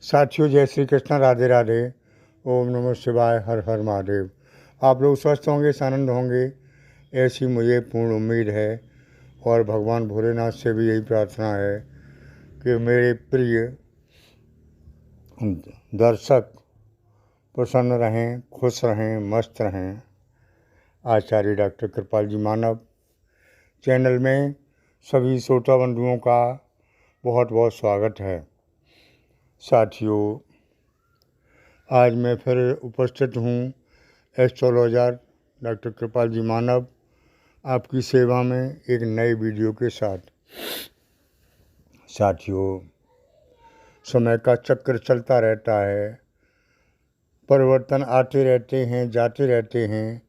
साथियों, जय श्री कृष्ण, राधे राधे। ओम नमः शिवाय, हर हर महादेव। आप लोग स्वस्थ होंगे, आनंद होंगे, ऐसी मुझे पूर्ण उम्मीद है। और भगवान भोलेनाथ से भी यही प्रार्थना है कि मेरे प्रिय दर्शक प्रसन्न रहें, खुश रहें, मस्त रहें। आचार्य डॉक्टर कृपाल जी मानव चैनल में सभी श्रोता बंधुओं का बहुत बहुत स्वागत है। साथियों, आज मैं फिर उपस्थित हूँ एस्ट्रोलॉजर डॉक्टर कृपाल जी मानव आपकी सेवा में एक नए वीडियो के साथ। साथियों, समय का चक्र चलता रहता है, परिवर्तन आते रहते हैं, जाते रहते हैं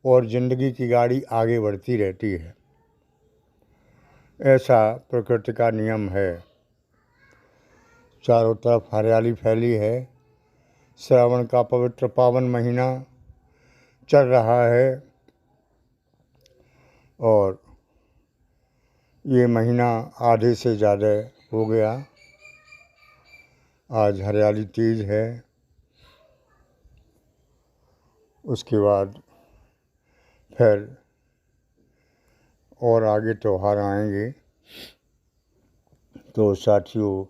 और ज़िंदगी की गाड़ी आगे बढ़ती रहती है। ऐसा प्रकृति का नियम है। चारों तरफ हरियाली फैली है। श्रावण का पवित्र पावन महीना चल रहा है और ये महीना आधे से ज़्यादा हो गया। आज हरियाली तेज है। उसके बाद फिर और आगे त्यौहार आएंगे। तो साथियों,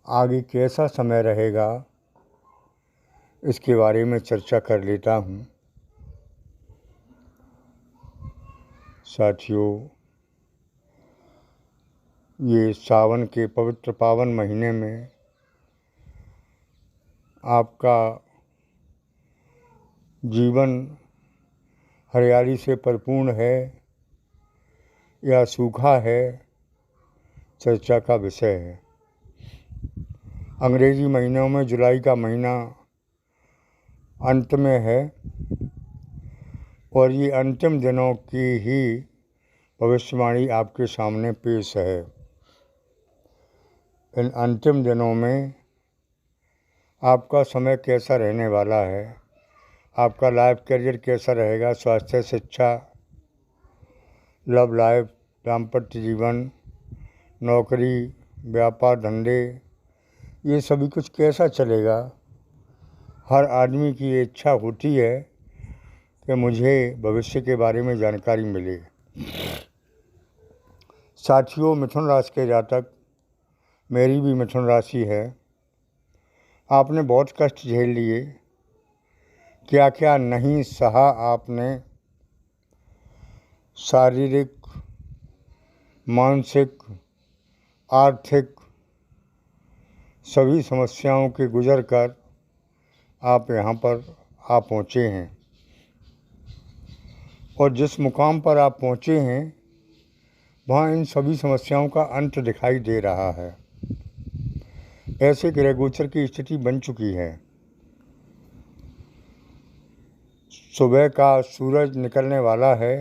आगे कैसा समय रहेगा इसके बारे में चर्चा कर लेता हूँ। साथियों, ये सावन के पवित्र पावन महीने में आपका जीवन हरियाली से परिपूर्ण है या सूखा है, चर्चा का विषय है। अंग्रेजी महीनों में जुलाई का महीना अंत में है और ये अंतिम दिनों की ही भविष्यवाणी आपके सामने पेश है। इन अंतिम दिनों में आपका समय कैसा रहने वाला है, आपका लाइफ करियर कैसा रहेगा, स्वास्थ्य, शिक्षा, लव लाइफ, दाम्पत्य जीवन, नौकरी, व्यापार, धंधे, ये सभी कुछ कैसा चलेगा। हर आदमी की ये इच्छा होती है कि मुझे भविष्य के बारे में जानकारी मिले। साथियों, मिथुन राशि के जातक, मेरी भी मिथुन राशि है। आपने बहुत कष्ट झेल लिए, क्या क्या नहीं सहा आपने। शारीरिक, मानसिक, आर्थिक सभी समस्याओं के गुजर कर आप यहाँ पर आ पहुँचे हैं और जिस मुकाम पर आप पहुँचे हैं वहाँ इन सभी समस्याओं का अंत दिखाई दे रहा है। ऐसे ग्रह गोचर की स्थिति बन चुकी है। सुबह का सूरज निकलने वाला है,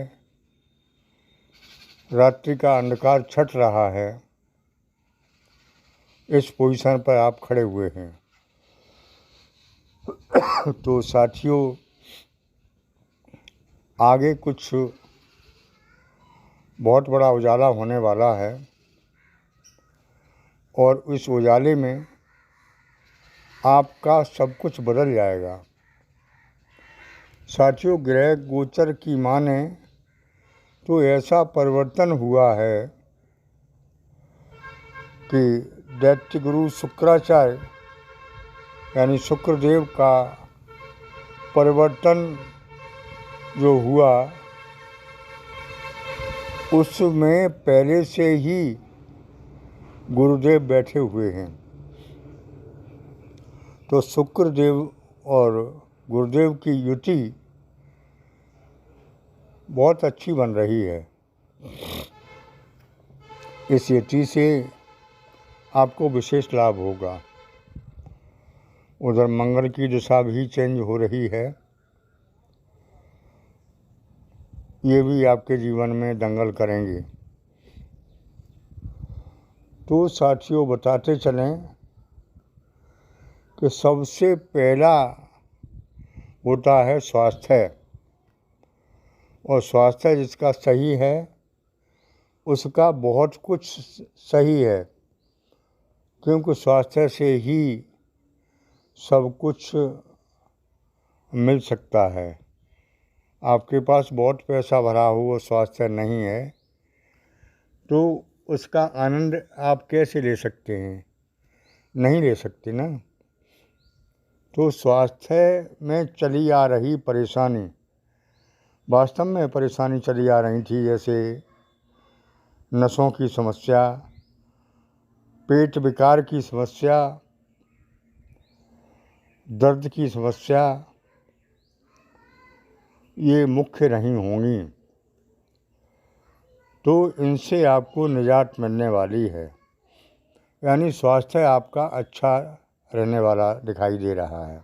रात्रि का अंधकार छट रहा है। इस पोजीशन पर आप खड़े हुए हैं। तो साथियों, आगे कुछ बहुत बड़ा उजाला होने वाला है और इस उजाले में आपका सब कुछ बदल जाएगा। साथियों, ग्रह गोचर की माने तो ऐसा परिवर्तन हुआ है कि दैत्य गुरु शुक्राचार्य यानी शुक्रदेव का परिवर्तन जो हुआ उसमें पहले से ही गुरुदेव बैठे हुए हैं। तो शुक्रदेव और गुरुदेव की युति बहुत अच्छी बन रही है। इस युति से आपको विशेष लाभ होगा। उधर मंगल की दिशा भी चेंज हो रही है, ये भी आपके जीवन में दंगल करेंगे। तो साथियों, बताते चलें कि सबसे पहला होता है स्वास्थ्य, और स्वास्थ्य जिसका सही है उसका बहुत कुछ सही है। क्योंकि स्वास्थ्य से ही सब कुछ मिल सकता है। आपके पास बहुत पैसा भरा हो, वो स्वास्थ्य नहीं है, तो उसका आनंद आप कैसे ले सकते हैं? नहीं ले सकते ना। तो स्वास्थ्य में चली आ रही परेशानी, वास्तव में परेशानी चली आ रही थी, जैसे नसों की समस्या, पेट विकार की समस्या, दर्द की समस्या, ये मुख्य नहीं होंगी। तो इनसे आपको निजात मिलने वाली है, यानी स्वास्थ्य आपका अच्छा रहने वाला दिखाई दे रहा है।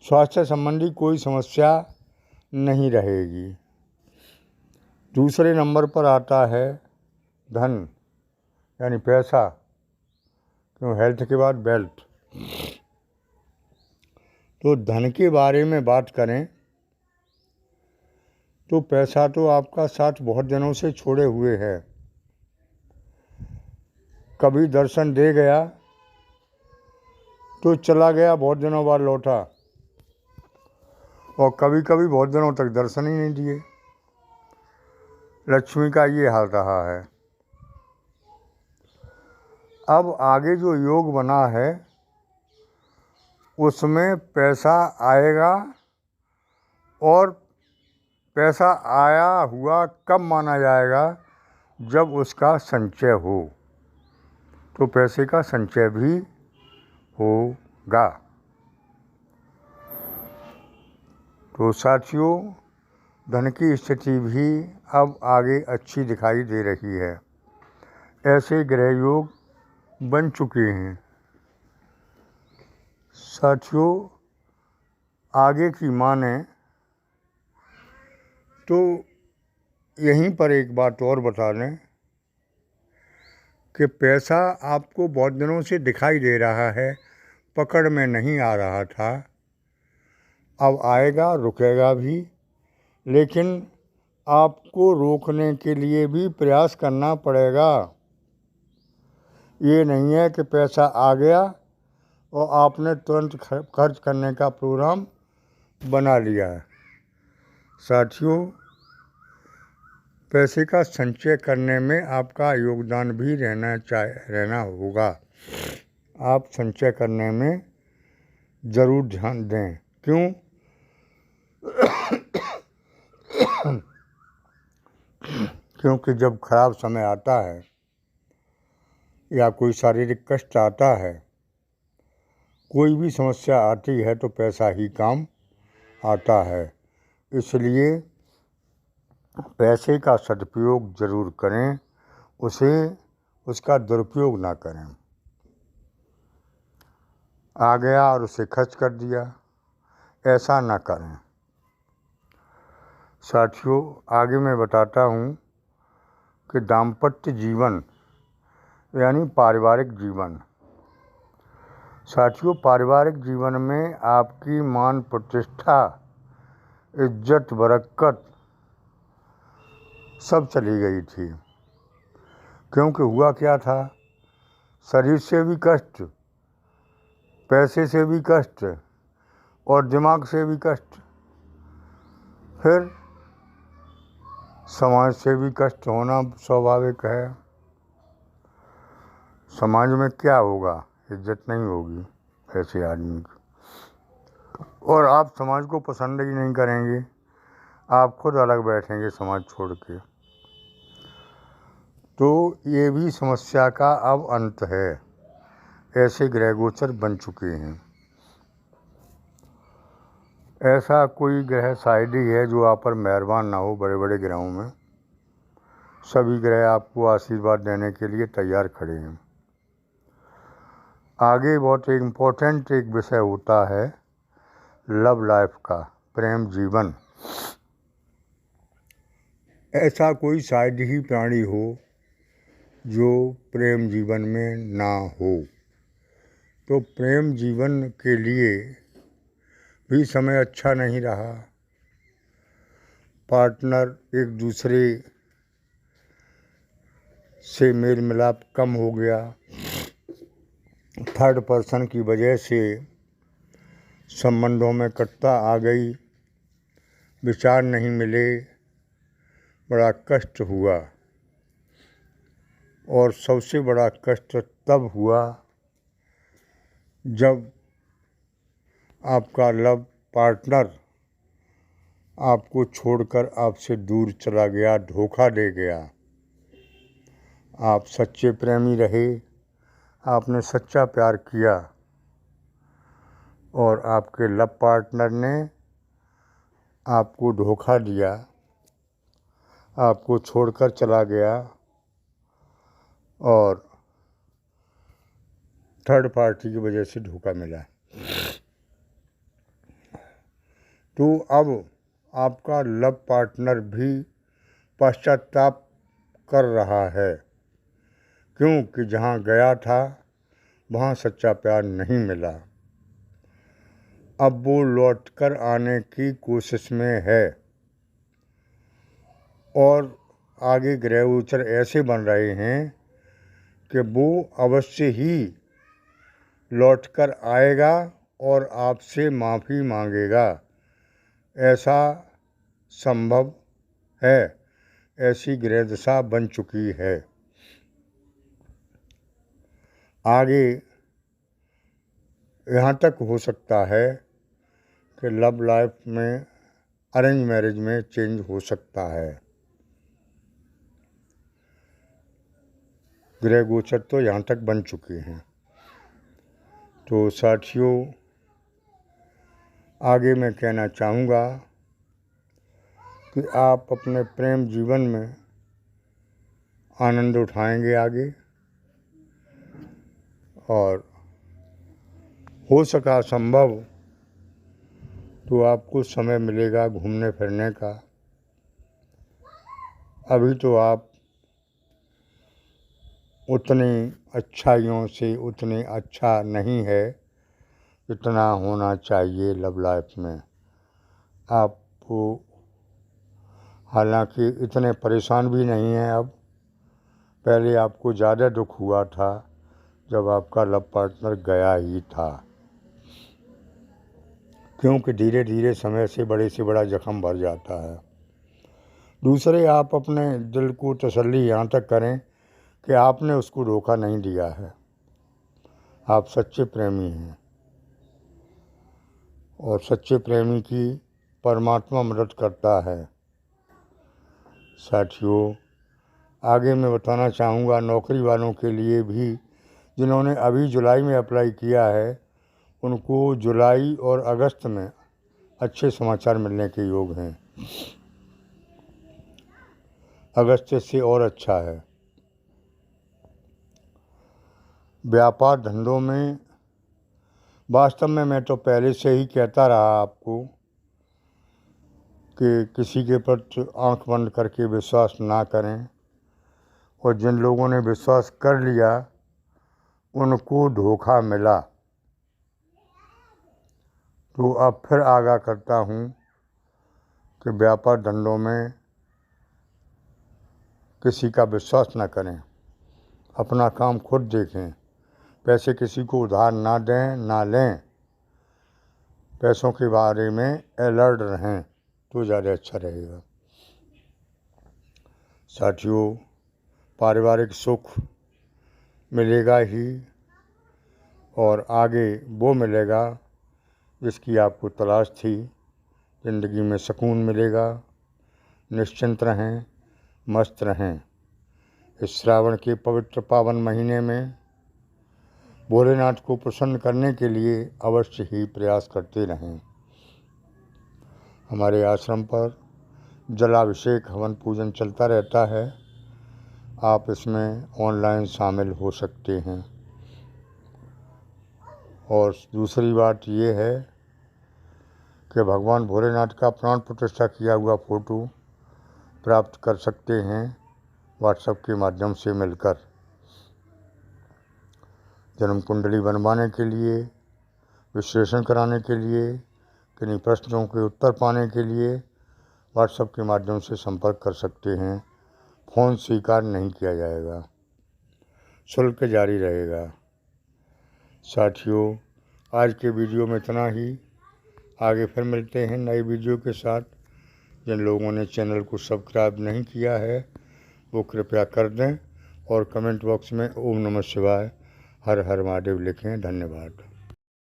स्वास्थ्य संबंधी कोई समस्या नहीं रहेगी। दूसरे नंबर पर आता है धन, यानी पैसा, क्यों हेल्थ के बाद वेल्थ। तो धन के बारे में बात करें तो पैसा तो आपका साथ बहुत दिनों से छोड़े हुए है। कभी दर्शन दे गया तो चला गया, बहुत दिनों बाद लौटा, और कभी कभी बहुत दिनों तक दर्शन ही नहीं दिए। लक्ष्मी का ये हाल रहा है। अब आगे जो योग बना है उसमें पैसा आएगा, और पैसा आया हुआ कब माना जाएगा? जब उसका संचय हो, तो पैसे का संचय भी होगा। तो साथियों, धन की स्थिति भी अब आगे अच्छी दिखाई दे रही है। ऐसे ग्रह योग बन चुके हैं। साथियों, आगे की माने तो यहीं पर एक बात और बता लें कि पैसा आपको बहुत दिनों से दिखाई दे रहा है, पकड़ में नहीं आ रहा था, अब आएगा, रुकेगा भी, लेकिन आपको रोकने के लिए भी प्रयास करना पड़ेगा। ये नहीं है कि पैसा आ गया और आपने तुरंत खर्च करने का प्रोग्राम बना लिया है। साथियों, पैसे का संचय करने में आपका योगदान भी रहना होगा। आप संचय करने में ज़रूर ध्यान दें। क्यों? क्योंकि जब खराब समय आता है या कोई शारीरिक कष्ट आता है, कोई भी समस्या आती है, तो पैसा ही काम आता है। इसलिए पैसे का सदुपयोग ज़रूर करें, उसका दुरुपयोग ना करें। आ गया और उसे खर्च कर दिया, ऐसा ना करें। साथियों, आगे मैं बताता हूँ कि दाम्पत्य जीवन यानी पारिवारिक जीवन। साथियों, पारिवारिक जीवन में आपकी मान प्रतिष्ठा, इज्जत, बरकत सब चली गई थी। क्योंकि हुआ क्या था? शरीर से भी कष्ट, पैसे से भी कष्ट, और दिमाग से भी कष्ट, फिर समाज से भी कष्ट होना स्वाभाविक है। समाज में क्या होगा? इज्जत नहीं होगी ऐसे आदमी की, और आप समाज को पसंद ही नहीं करेंगे, आप खुद अलग बैठेंगे समाज छोड़ के। तो ये भी समस्या का अब अंत है। ऐसे ग्रह गोचर बन चुके हैं। ऐसा कोई ग्रह शायद ही है जो आप पर मेहरबान ना हो। बड़े बड़े ग्रहों में सभी ग्रह आपको आशीर्वाद देने के लिए तैयार खड़े हैं। आगे बहुत एक इम्पोर्टेंट एक विषय होता है लव लाइफ का, प्रेम जीवन। ऐसा कोई शायद ही प्राणी हो जो प्रेम जीवन में ना हो। तो प्रेम जीवन के लिए भी समय अच्छा नहीं रहा। पार्टनर एक दूसरे से मेल मिलाप कम हो गया, थर्ड पर्सन की वजह से संबंधों में कटुता आ गई, विचार नहीं मिले, बड़ा कष्ट हुआ। और सबसे बड़ा कष्ट तब हुआ जब आपका लव पार्टनर आपको छोड़कर आपसे दूर चला गया, धोखा दे गया। आप सच्चे प्रेमी रहे, आपने सच्चा प्यार किया और आपके लव पार्टनर ने आपको धोखा दिया, आपको छोड़कर चला गया और थर्ड पार्टी की वजह से धोखा मिला। तो अब आपका लव पार्टनर भी पश्चाताप कर रहा है, क्योंकि जहाँ गया था वहाँ सच्चा प्यार नहीं मिला। अब वो लौटकर आने की कोशिश में है और आगे ग्रह गोचर ऐसे बन रहे हैं कि वो अवश्य ही लौटकर आएगा और आपसे माफ़ी मांगेगा। ऐसा संभव है, ऐसी ग्रह दशा बन चुकी है। आगे यहाँ तक हो सकता है कि लव लाइफ में अरेंज मैरिज में चेंज हो सकता है। ग्रह गोचर तो यहाँ तक बन चुके हैं। तो साथियों, आगे मैं कहना चाहूँगा कि आप अपने प्रेम जीवन में आनंद उठाएंगे आगे, और हो सका संभव तो आपको समय मिलेगा घूमने फिरने का। अभी तो आप उतनी अच्छाइयों से उतने अच्छा नहीं है जितना होना चाहिए लव लाइफ में। आपको हालांकि इतने परेशान भी नहीं हैं अब, पहले आपको ज़्यादा दुख हुआ था जब आपका लव पार्टनर गया ही था, क्योंकि धीरे धीरे समय से बड़ा जख्म भर जाता है। दूसरे, आप अपने दिल को तसल्ली यहाँ तक करें कि आपने उसको धोखा नहीं दिया है, आप सच्चे प्रेमी हैं और सच्चे प्रेमी की परमात्मा मदद करता है। साथियों, आगे मैं बताना चाहूँगा नौकरी वालों के लिए भी, जिन्होंने अभी जुलाई में अप्लाई किया है, उनको जुलाई और अगस्त में अच्छे समाचार मिलने के योग हैं। अगस्त से और अच्छा है। व्यापार धंधों में वास्तव में मैं तो पहले से ही कहता रहा आपको कि किसी के प्रति आंख बंद करके विश्वास ना करें, और जिन लोगों ने विश्वास कर लिया उनको धोखा मिला। तो अब फिर आगाह करता हूँ कि व्यापार धंधों में किसी का विश्वास ना करें, अपना काम खुद देखें, पैसे किसी को उधार ना दें ना लें, पैसों के बारे में अलर्ट रहें तो ज़्यादा अच्छा रहेगा। साथियों, पारिवारिक सुख मिलेगा ही, और आगे वो मिलेगा जिसकी आपको तलाश थी। ज़िंदगी में सुकून मिलेगा। निश्चिंत रहें, मस्त रहें। इस श्रावण के पवित्र पावन महीने में भोलेनाथ को प्रसन्न करने के लिए अवश्य ही प्रयास करते रहें। हमारे आश्रम पर जलाभिषेक हवन पूजन चलता रहता है, आप इसमें ऑनलाइन शामिल हो सकते हैं। और दूसरी बात ये है कि भगवान भोलेनाथ का प्राण प्रतिष्ठा किया हुआ फ़ोटो प्राप्त कर सकते हैं व्हाट्सएप के माध्यम से मिलकर। जन्म कुंडली बनवाने के लिए, विश्लेषण कराने के लिए, किन्हीं प्रश्नों के उत्तर पाने के लिए व्हाट्सएप के माध्यम से संपर्क कर सकते हैं। फ़ोन स्वीकार नहीं किया जाएगा, शुल्क जारी रहेगा। साथियों, आज के वीडियो में इतना ही। आगे फिर मिलते हैं नई वीडियो के साथ। जिन लोगों ने चैनल को सब्सक्राइब नहीं किया है वो कृपया कर दें और कमेंट बॉक्स में ओम नमः शिवाय हर हर महादेव लिखें। धन्यवाद।